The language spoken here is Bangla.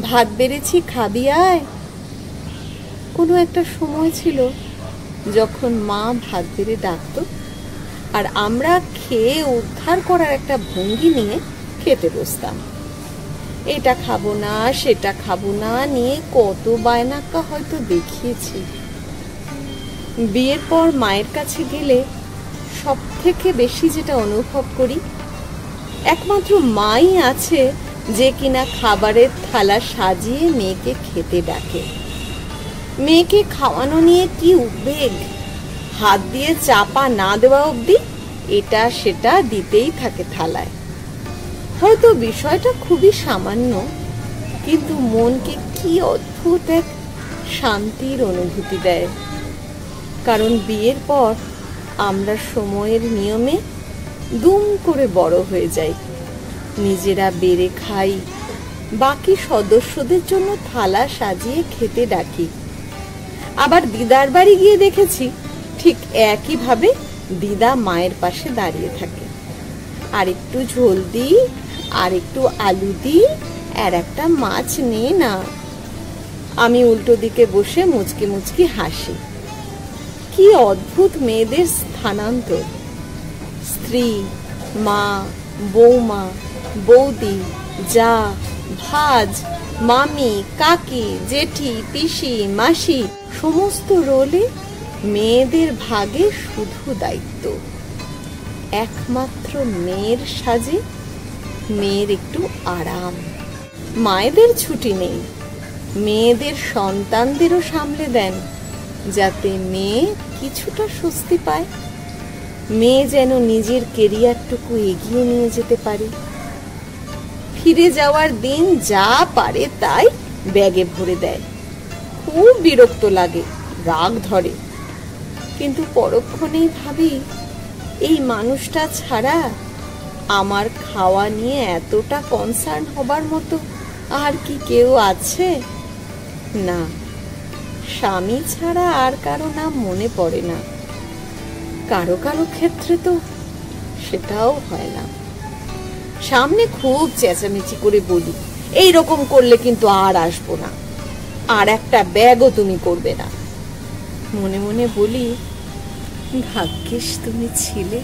ভাত বেড়েছি, খাবি আয়। কোনো একটা সময় ছিল যখন মা ভাত বেড়ে ডাকত, আর আমরা খেয়ে উদ্ধার করার একটা ভঙ্গি নিয়ে খেতে বসতাম। এটা খাবো না, সেটা খাবো না নিয়ে কত বায়নাক্কা হয়তো দেখিয়েছি। বিয়ের পর মায়ের কাছে গেলে সব থেকে বেশি যেটা অনুভব করি, একমাত্র মাই আছে যে কিনা খাবারের থালা সাজিয়ে মেয়েকে খেতে ডাকে। মেয়েকে খাওয়ানো নিয়ে কি উদ্বেগ! হাত দিয়ে চাপা না দেওয়া অবধি এটা সেটা দিতেই থাকে থালায়। হয়তো বিষয়টা খুবই সামান্য, কিন্তু মনকে কি অদ্ভুত এক শান্তির অনুভূতি দেয়। কারণ বিয়ের পর আমরা সময়ের নিয়মে দুম করে বড় হয়ে যাই, নিজেরা বেড়ে খাই, বাকি সদস্যদের জন্য থালা সাজিয়ে খেতে ডাকি। আবার দিদার বাড়ি গিয়ে দেখেছি ঠিক একইভাবে দিদা মায়ের পাশে দাঁড়িয়ে থাকে। আর একটু ঝোল দিই, আর একটু আলু দিই, আর একটা মাছ নে না। আমি উল্টো দিকে বসে মুচকি মুচকি হাসি। কি অদ্ভুত মেয়েদের স্থানান্তর! স্ত্রী, মা, বৌমা, বৌদি, যা, ভাজ, মামি, কাকি, জেঠি, পিসি, মাসি, সমস্ত রোলে মেয়েদের ভাগে শুধু দায়িত্ব। একমাত্র মেয়ের সাজে মেয়ের একটু আরাম। মায়েদের ছুটি নেই, মেয়েদের সন্তানদেরও সামলে দেন, যাতে মেয়ে কিছুটা স্বস্তি পায়, মেয়ে যেন নিজের কেরিয়ারটুকু এগিয়ে নিয়ে যেতে পারে। ফিরে যাওয়ার দিন যা পারে তাই ব্যাগে ভরে দেয়। খুব বিরক্ত লাগে, রাগ ধরে, কিন্তু পরক্ষণেই ভাবি, এই মানুষটা ছাড়া আমার খাওয়া নিয়ে এতটা কনসার্ন হবার মতো আর কি কেউ আছে? না, স্বামী ছাড়া আর কারো নাম মনে পড়ে না। কারো কারো ক্ষেত্রে তো সেটাও হয় না। সামনে খুব চেঁচামেচি করে বলি, এই রকম করলে কিন্তু আর আসবো না, আর একটা ব্যাগও তুমি করবে না। মনে মনে বলি, ভাগ্যিস তুমি ছিলে।